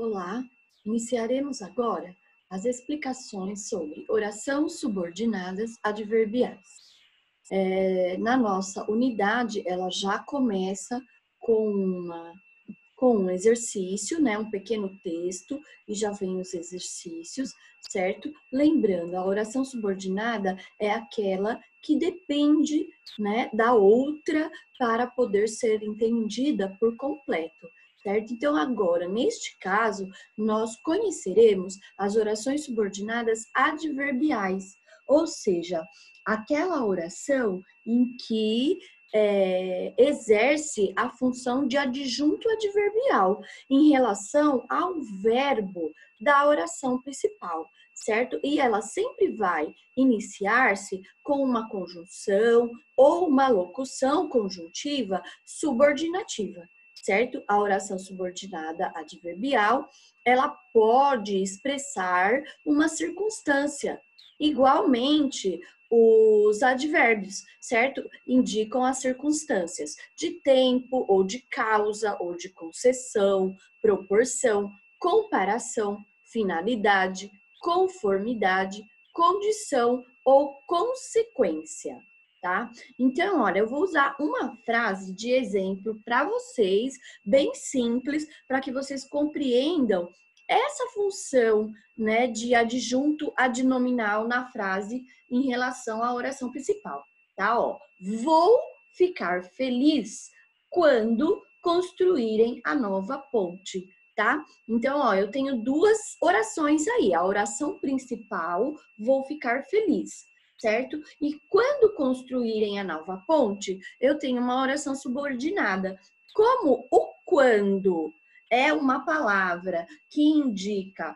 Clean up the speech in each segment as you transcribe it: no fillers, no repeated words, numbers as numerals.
Olá, iniciaremos agora as explicações sobre orações subordinadas adverbiais. Na nossa unidade, ela já começa com um exercício, né, um pequeno texto, e já vem os exercícios, certo? Lembrando, a oração subordinada é aquela que depende, né, da outra para poder ser entendida por completo, certo? Então, agora, neste caso, nós conheceremos as orações subordinadas adverbiais, ou seja, aquela oração em que exerce a função de adjunto adverbial em relação ao verbo da oração principal, certo? E ela sempre vai iniciar-se com uma conjunção ou uma locução conjuntiva subordinativa, certo? A oração subordinada adverbial, ela pode expressar uma circunstância. Igualmente, os advérbios, certo? Indicam as circunstâncias de tempo, ou de causa, ou de concessão, proporção, comparação, finalidade, conformidade, condição ou consequência, tá? Então, olha, eu vou usar uma frase de exemplo para vocês, bem simples, para que vocês compreendam essa função, né, de adjunto adnominal na frase em relação à oração principal, tá? Ó, vou ficar feliz quando construírem a nova ponte, tá? Então, ó, eu tenho duas orações aí. A oração principal, vou ficar feliz, certo? E quando construírem a nova ponte, eu tenho uma oração subordinada. Como o quando é uma palavra que indica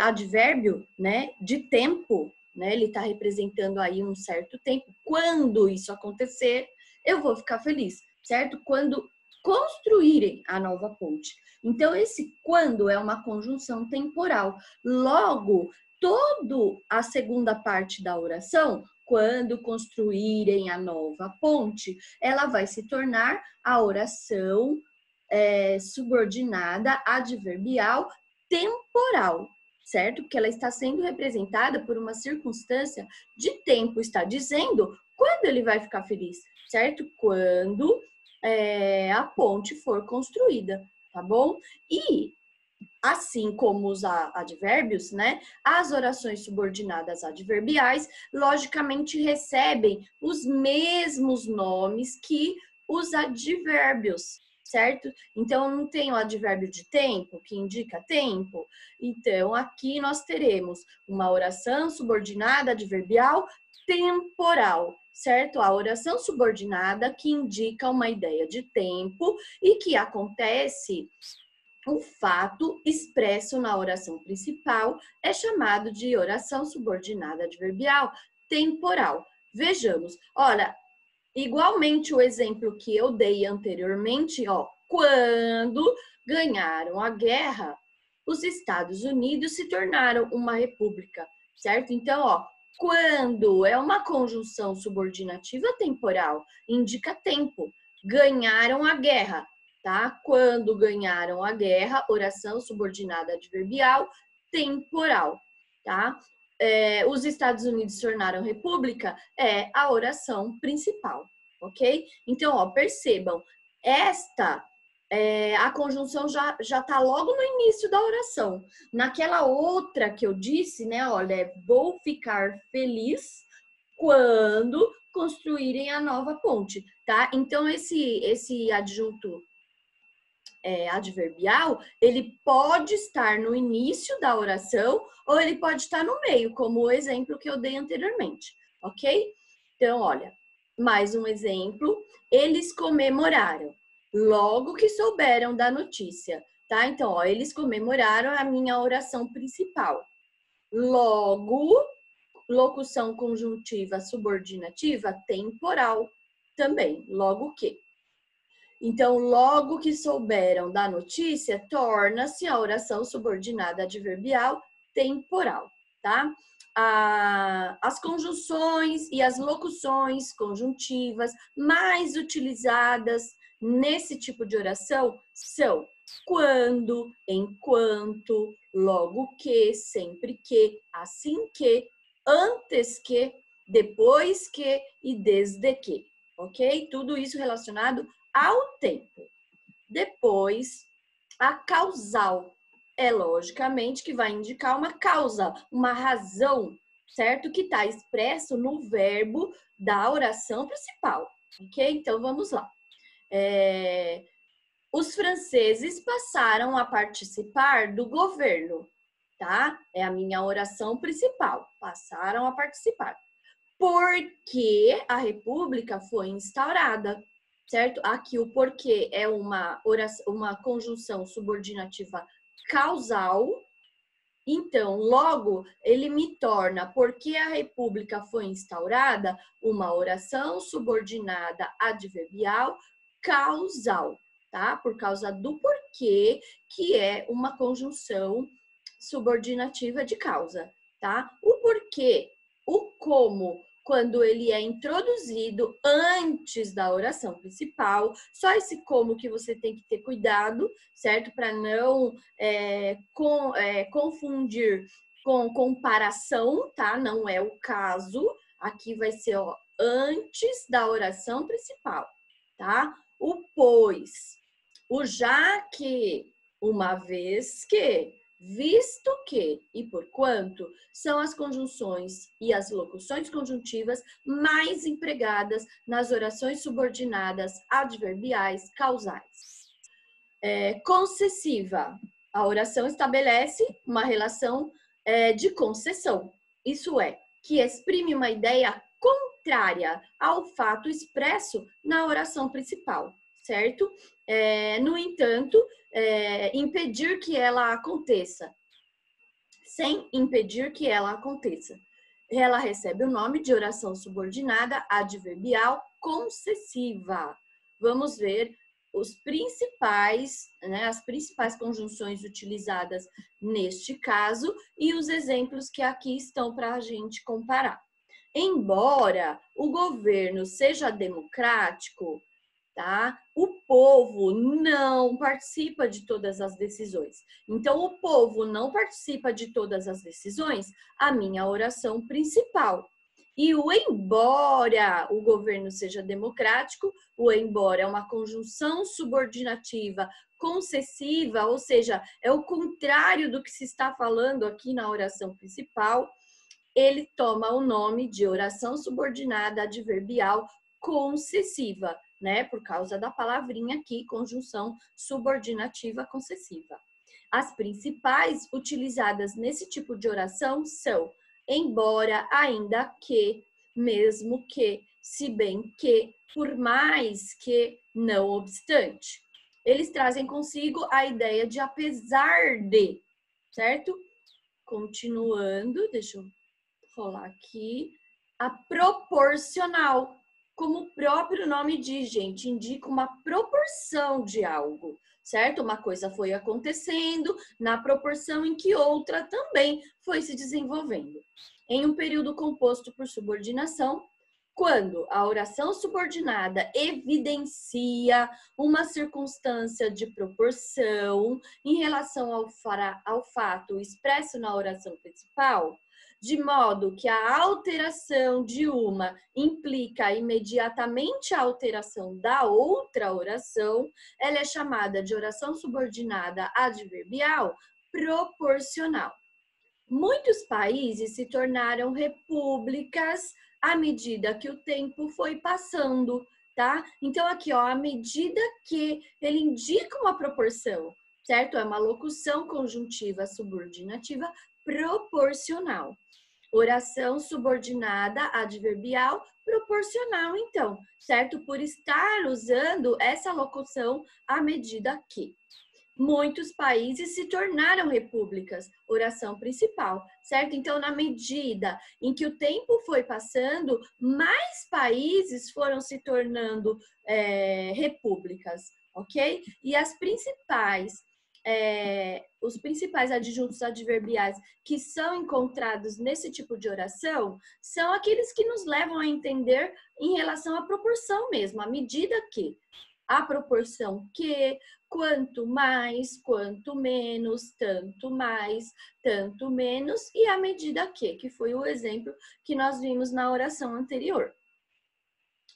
advérbio, né, de tempo, né, ele está representando aí um certo tempo. Quando isso acontecer, eu vou ficar feliz, certo? Quando construírem a nova ponte. Então, esse quando é uma conjunção temporal. Logo, toda a segunda parte da oração, quando construírem a nova ponte, ela vai se tornar a oração subordinada adverbial temporal, certo? Porque ela está sendo representada por uma circunstância de tempo, está dizendo quando ele vai ficar feliz, certo? Quando a ponte for construída, tá bom? E assim como os advérbios, né? As orações subordinadas adverbiais, logicamente, recebem os mesmos nomes que os advérbios, certo? Então, não tem o advérbio de tempo, que indica tempo. Então, aqui nós teremos uma oração subordinada adverbial temporal, certo? A oração subordinada que indica uma ideia de tempo e que acontece o fato expresso na oração principal é chamado de oração subordinada adverbial temporal. Vejamos, olha, igualmente o exemplo que eu dei anteriormente, ó, quando ganharam a guerra, os Estados Unidos se tornaram uma república, certo? Então, ó, quando é uma conjunção subordinativa temporal, indica tempo. Ganharam a guerra, tá? Quando ganharam a guerra, oração subordinada adverbial temporal, tá? Os Estados Unidos se tornaram república é a oração principal, ok? Então, ó, percebam, a conjunção já está logo no início da oração. Naquela outra que eu disse, né, olha, vou ficar feliz quando construírem a nova ponte, tá? Então, esse adjunto adverbial, ele pode estar no início da oração ou ele pode estar no meio, como o exemplo que eu dei anteriormente, ok? Então, olha, mais um exemplo. Eles comemoraram logo que souberam da notícia, tá? Então, ó, eles comemoraram a minha oração principal. Logo, locução conjuntiva subordinativa temporal também, logo que. Então, logo que souberam da notícia, torna-se a oração subordinada adverbial temporal, tá? As conjunções e as locuções conjuntivas mais utilizadas nesse tipo de oração são quando, enquanto, logo que, sempre que, assim que, antes que, depois que e desde que, ok? Tudo isso relacionado ao tempo. Depois, a causal é logicamente que vai indicar uma causa, uma razão, certo? Que está expresso no verbo da oração principal, ok? Então, vamos lá. Os franceses passaram a participar do governo, tá? É a minha oração principal. Passaram a participar. Porque a república foi instaurada, certo? Aqui o porquê é uma conjunção subordinativa causal. Então, logo, ele me torna, porque a república foi instaurada, uma oração subordinada adverbial causal, tá? Por causa do porquê, que é uma conjunção subordinativa de causa, tá? O porquê, o como, quando ele é introduzido antes da oração principal, só esse como que você tem que ter cuidado, certo? Para não confundir com comparação, tá? Não é o caso. Aqui vai ser, ó, antes da oração principal, tá? O pois, o já que, uma vez que, visto que e porquanto são as conjunções e as locuções conjuntivas mais empregadas nas orações subordinadas adverbiais causais. Concessiva. A oração estabelece uma relação de concessão. Isso é, que exprime uma ideia contrária ao fato expresso na oração principal, certo? No entanto, impedir que ela aconteça. Sem impedir que ela aconteça. Ela recebe o nome de oração subordinada adverbial concessiva. Vamos ver os principais, as principais conjunções utilizadas neste caso e os exemplos que aqui estão para a gente comparar. Embora o governo seja democrático, tá? O povo não participa de todas as decisões. Então, o povo não participa de todas as decisões, a minha oração principal. E o embora o governo seja democrático, o embora é uma conjunção subordinativa concessiva, ou seja, é o contrário do que se está falando aqui na oração principal, ele toma o nome de oração subordinada adverbial concessiva, né? Por causa da palavrinha aqui, conjunção subordinativa concessiva. As principais utilizadas nesse tipo de oração são embora, ainda que, mesmo que, se bem que, por mais que, não obstante. Eles trazem consigo a ideia de apesar de, certo? Continuando, deixa eu rolar aqui, a proporcional. Como o próprio nome diz, gente, indica uma proporção de algo, certo? Uma coisa foi acontecendo na proporção em que outra também foi se desenvolvendo. Em um período composto por subordinação, quando a oração subordinada evidencia uma circunstância de proporção em relação ao fato expresso na oração principal, de modo que a alteração de uma implica imediatamente a alteração da outra oração, ela é chamada de oração subordinada adverbial proporcional. Muitos países se tornaram repúblicas à medida que o tempo foi passando, tá? Então, aqui, ó, à medida que ele indica uma proporção, certo? É uma locução conjuntiva subordinativa proporcional. Oração subordinada adverbial proporcional, então, certo? Por estar usando essa locução à medida que. Muitos países se tornaram repúblicas, oração principal, certo? Então, na medida em que o tempo foi passando, mais países foram se tornando repúblicas, ok? E os principais adjuntos adverbiais que são encontrados nesse tipo de oração são aqueles que nos levam a entender em relação à proporção mesmo, à medida que. a proporção que, quanto mais, quanto menos, tanto mais, tanto menos, e a medida que foi o exemplo que nós vimos na oração anterior.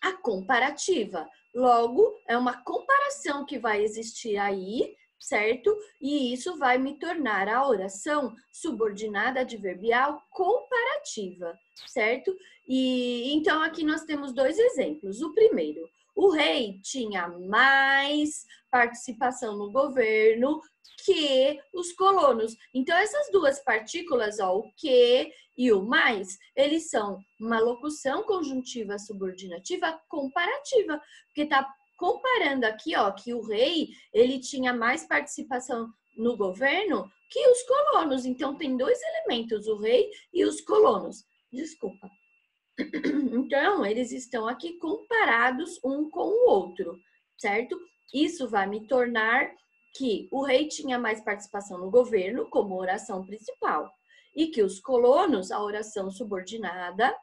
A comparativa, logo, é uma comparação que vai existir aí, certo? E isso vai me tornar a oração subordinada adverbial comparativa, certo? E então aqui nós temos dois exemplos. O primeiro, o rei tinha mais participação no governo que os colonos. Então essas duas partículas, ó, o que e o mais, eles são uma locução conjuntiva subordinativa comparativa, porque está comparando aqui, ó, que o rei, ele tinha mais participação no governo que os colonos. Então, tem dois elementos, o rei e os colonos. Desculpa. Então, eles estão aqui comparados um com o outro, certo? Isso vai me tornar que o rei tinha mais participação no governo como oração principal e que os colonos, a oração subordinada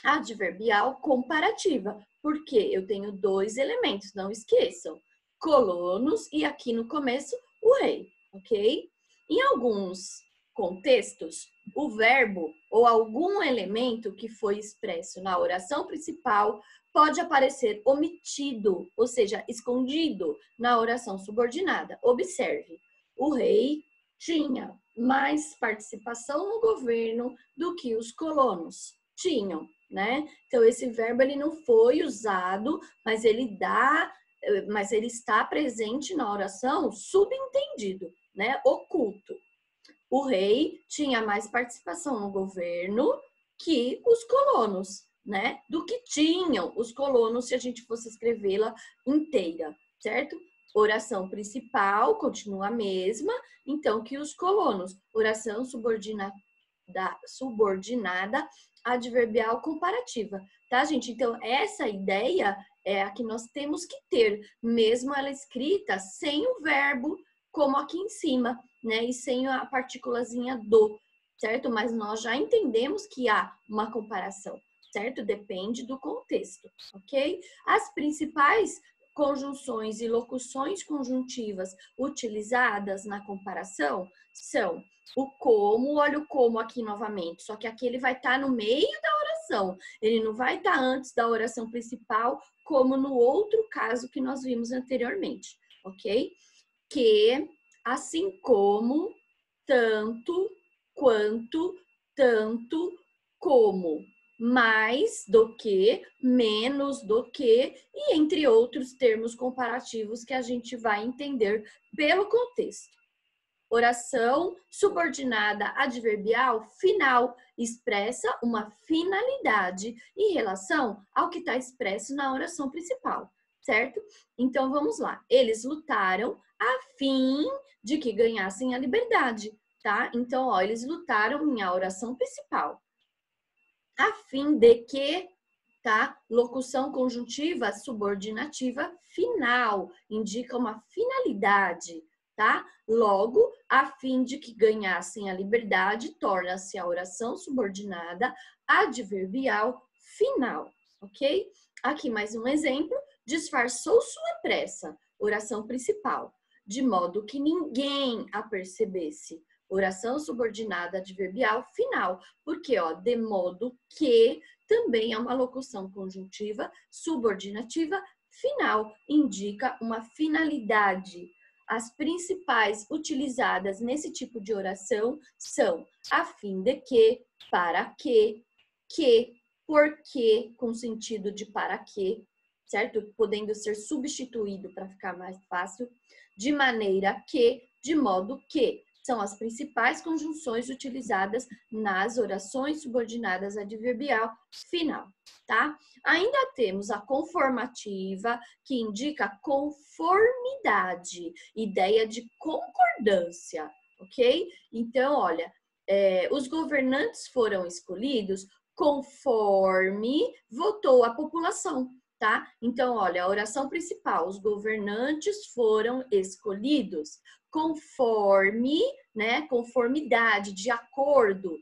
adverbial comparativa, porque eu tenho dois elementos, não esqueçam, colonos e aqui no começo o rei, ok? Em alguns contextos, o verbo ou algum elemento que foi expresso na oração principal pode aparecer omitido, ou seja, escondido na oração subordinada. Observe, o rei tinha mais participação no governo do que os colonos tinham, né? Então esse verbo ele não foi usado, mas ele está presente na oração subentendido, né? Oculto. O rei tinha mais participação no governo que os colonos, né? Do que tinham os colonos se a gente fosse escrevê-la inteira, certo? Oração principal continua a mesma, então que os colonos. Oração subordinada adverbial comparativa, tá, gente? Então, essa ideia é a que nós temos que ter, mesmo ela escrita sem o verbo, como aqui em cima, né? E sem a partículazinha do, certo? Mas nós já entendemos que há uma comparação, certo? Depende do contexto, ok? As principais conjunções e locuções conjuntivas utilizadas na comparação são o como, olha o como aqui novamente, só que aqui ele vai estar no meio da oração, ele não vai estar antes da oração principal, como no outro caso que nós vimos anteriormente, ok? Que, assim como, tanto, quanto, tanto, como, mais do que, menos do que, e entre outros termos comparativos que a gente vai entender pelo contexto. Oração subordinada adverbial final expressa uma finalidade em relação ao que está expresso na oração principal, certo? Então, vamos lá. Eles lutaram a fim de que ganhassem a liberdade, tá? Então, ó, eles lutaram em a oração principal. A fim de que, tá? Locução conjuntiva subordinativa final, indica uma finalidade, tá? Logo, a fim de que ganhassem a liberdade, torna-se a oração subordinada adverbial final, ok? Aqui mais um exemplo. Disfarçou sua pressa, oração principal, de modo que ninguém a percebesse. Oração subordinada adverbial final, porque, ó, de modo que também é uma locução conjuntiva subordinativa final, indica uma finalidade. As principais utilizadas nesse tipo de oração são a fim de que, para que, porque, com sentido de para que, certo? Podendo ser substituído para ficar mais fácil, de maneira que, de modo que. São as principais conjunções utilizadas nas orações subordinadas adverbial final, tá? Ainda temos a conformativa, que indica conformidade, ideia de concordância, ok? Então, olha, os governantes foram escolhidos conforme votou a população, tá? Então, olha, a oração principal, os governantes foram escolhidos conforme, né, conformidade, de acordo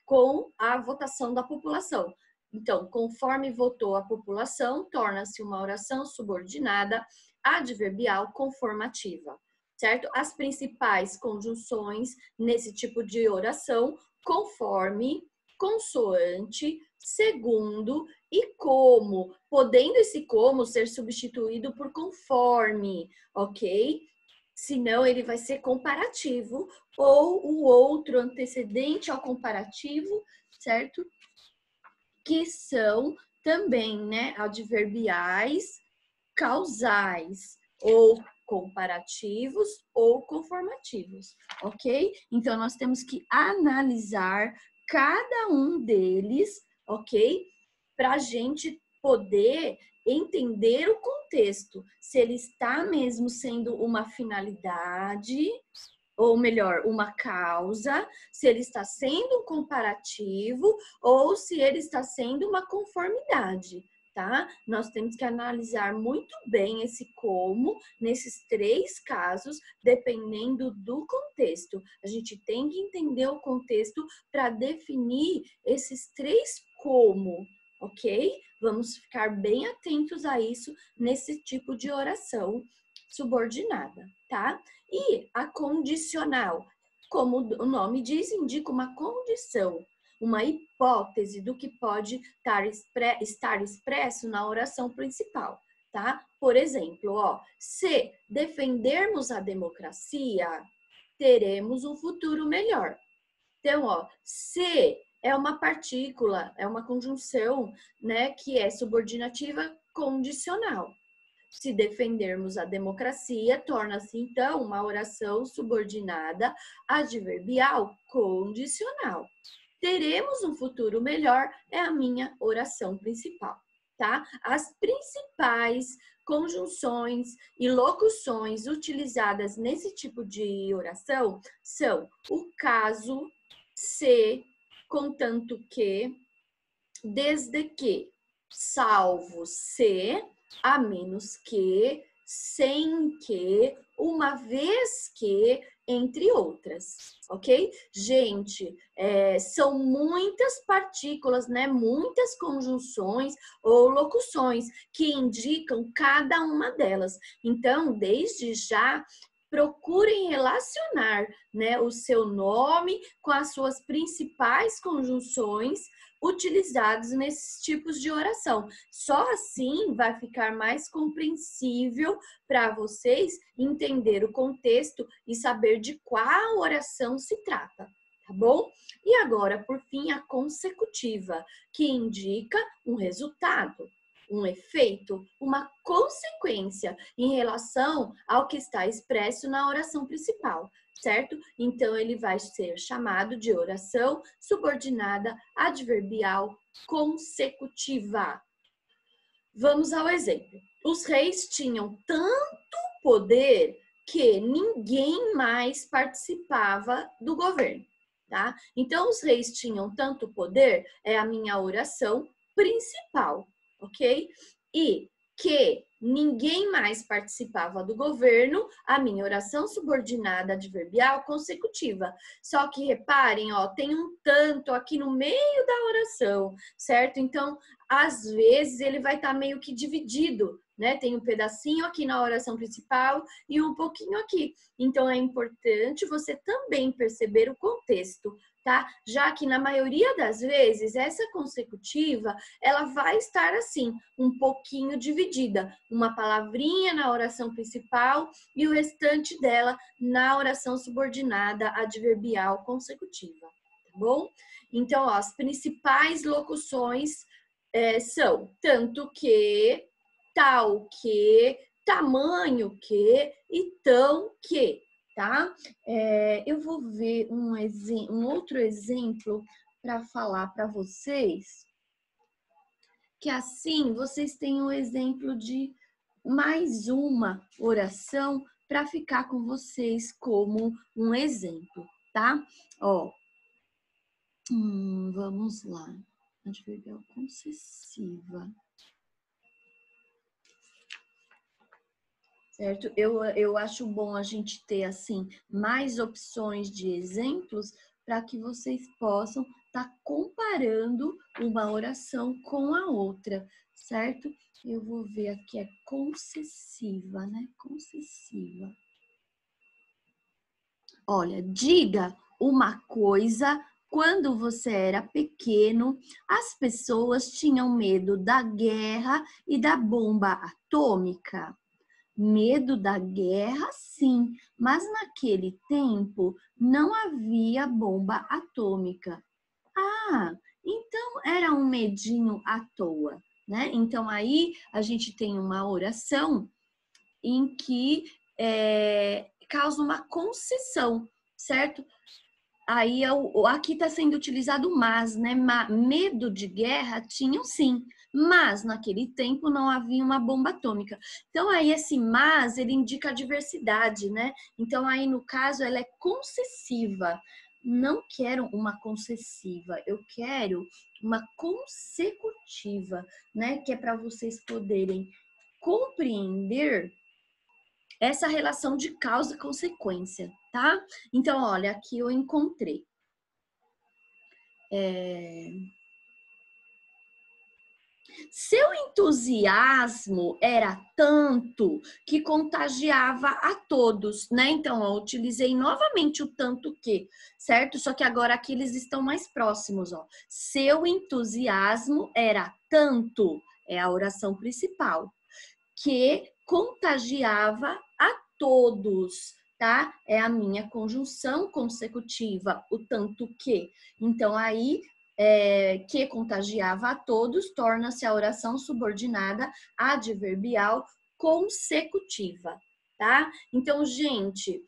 com a votação da população. Então, conforme votou a população, torna-se uma oração subordinada adverbial conformativa, certo? As principais conjunções nesse tipo de oração: conforme, consoante, segundo e como, podendo esse como ser substituído por conforme, ok? Senão ele vai ser comparativo ou o outro antecedente ao comparativo, certo? Que são também, né, adverbiais causais ou comparativos ou conformativos, ok? Então, nós temos que analisar cada um deles, ok? Para a gente poder entender o contexto, se ele está mesmo sendo uma finalidade, ou melhor, uma causa, se ele está sendo um comparativo ou se ele está sendo uma conformidade, tá? Nós temos que analisar muito bem esse como nesses três casos, dependendo do contexto. A gente tem que entender o contexto para definir esses três como, ok? Vamos ficar bem atentos a isso nesse tipo de oração subordinada, tá? E a condicional, como o nome diz, indica uma condição, uma hipótese do que pode estar expresso na oração principal, tá? Por exemplo, ó, se defendermos a democracia, teremos um futuro melhor. Então, ó, se é uma partícula, é uma conjunção, né, que é subordinativa condicional. Se defendermos a democracia, torna-se então uma oração subordinada adverbial condicional. Teremos um futuro melhor é a minha oração principal, tá? As principais conjunções e locuções utilizadas nesse tipo de oração são o caso, se, contanto que, desde que, salvo se, a menos que, sem que, uma vez que, entre outras, ok? Gente, são muitas partículas, né? Muitas conjunções ou locuções que indicam cada uma delas. Então, desde já, procurem relacionar, né, o seu nome com as suas principais conjunções utilizados nesses tipos de oração. Só assim vai ficar mais compreensível para vocês entender o contexto e saber de qual oração se trata, tá bom? E agora, por fim, a consecutiva, que indica um resultado, um efeito, uma consequência em relação ao que está expresso na oração principal, certo? Então, ele vai ser chamado de oração subordinada adverbial consecutiva. Vamos ao exemplo. Os reis tinham tanto poder que ninguém mais participava do governo, tá? Então, os reis tinham tanto poder, é a minha oração principal, ok? E que ninguém mais participava do governo, a minha oração subordinada adverbial consecutiva. Só que reparem, ó, tem um tanto aqui no meio da oração, certo? Então, às vezes ele vai estar meio que dividido, né? Tem um pedacinho aqui na oração principal e um pouquinho aqui. Então, é importante você também perceber o contexto, tá? Já que na maioria das vezes essa consecutiva, ela vai estar assim, um pouquinho dividida, uma palavrinha na oração principal e o restante dela na oração subordinada adverbial consecutiva, tá bom? Então, ó, as principais locuções são tanto que, tal que, tamanho que e tão que, tá? Eu vou ver um outro exemplo para falar para vocês, que assim vocês têm um exemplo de mais uma oração para ficar com vocês como um exemplo, tá? Ó, vamos lá. Adverbial concessiva. Certo? Eu acho bom a gente ter, assim, mais opções de exemplos para que vocês possam estar comparando uma oração com a outra, certo? Eu vou ver aqui, é concessiva, né? Concessiva. Olha, diga uma coisa. Quando você era pequeno, as pessoas tinham medo da guerra e da bomba atômica. Medo da guerra, sim, mas naquele tempo não havia bomba atômica. Ah, então era um medinho à toa, né? Então aí a gente tem uma oração em que causa uma concessão, certo? Aí aqui está sendo utilizado mas, né? Medo de guerra tinham sim, mas naquele tempo não havia uma bomba atômica. Então aí esse mas, ele indica a diversidade, né? Então aí no caso ela é concessiva. Não quero uma concessiva, eu quero uma consecutiva, né? Que é para vocês poderem compreender essa relação de causa e consequência, tá? Então, olha, aqui eu encontrei. Seu entusiasmo era tanto que contagiava a todos, né? Então, eu utilizei novamente o tanto que, certo? Só que agora aqui eles estão mais próximos, ó. Seu entusiasmo era tanto, é a oração principal, que contagiava a todos, tá? É a minha conjunção consecutiva, o tanto que. Então, aí, que contagiava a todos, torna-se a oração subordinada adverbial consecutiva, tá? Então, gente,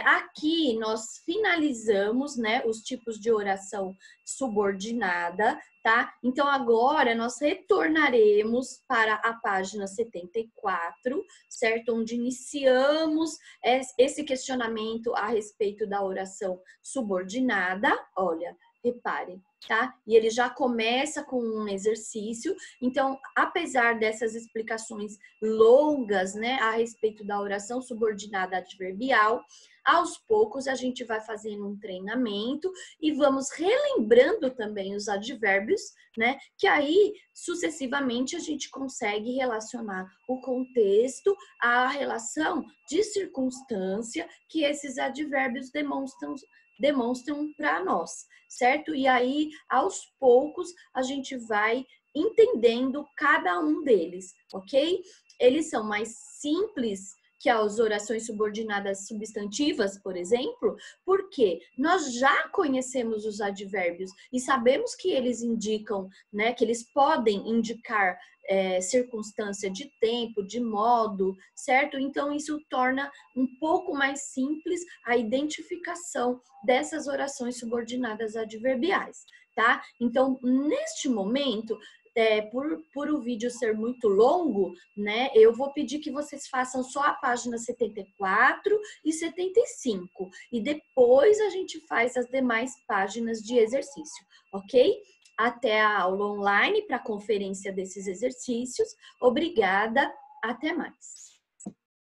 aqui nós finalizamos, né, os tipos de oração subordinada, tá? Então, agora nós retornaremos para a página 74, certo? Onde iniciamos esse questionamento a respeito da oração subordinada. Olha, reparem, tá? E ele já começa com um exercício. Então, apesar dessas explicações longas, né, a respeito da oração subordinada adverbial, aos poucos a gente vai fazendo um treinamento e vamos relembrando também os advérbios, né? Que aí, sucessivamente, a gente consegue relacionar o contexto à relação de circunstância que esses advérbios demonstram para nós, certo? E aí, aos poucos, a gente vai entendendo cada um deles, ok? Eles são mais simples que as orações subordinadas substantivas, por exemplo, porque nós já conhecemos os advérbios e sabemos que eles indicam, né, que eles podem indicar circunstância de tempo, de modo, certo? Então, isso torna um pouco mais simples a identificação dessas orações subordinadas adverbiais, tá? Então, neste momento, por o vídeo ser muito longo, né, eu vou pedir que vocês façam só a página 74 e 75. E depois a gente faz as demais páginas de exercício, ok? Até a aula online para conferência desses exercícios. Obrigada, até mais.